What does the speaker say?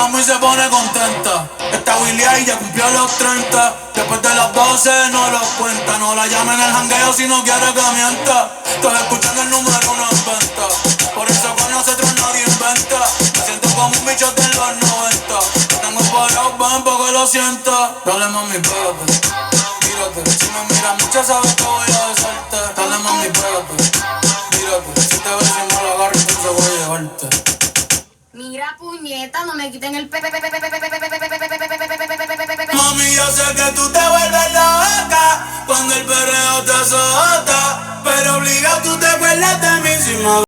mami se pone contenta. Esta Willy ahí ya cumplió los 30. Después de las 12 no los cuenta. No la llamen el jangueo si no quiere que mienta. Estoy escuchando el número uno en venta. Por eso con nosotros nadie inventa. Me siento como un bicho de los 90. Tengo parado, ven porque lo sienta. Dale mami, pégate, mírate. Si me miras mucho sabes que voy a besarte. Dale mami, pégate, mírate. Si te ves y me lo agarro entonces voy a llevarte. Mira puñeta, no me quiten el Mami, yo sé que tú te vuelves loca cuando el perreo te azota, pero obligado tú te acuerdas de mí si me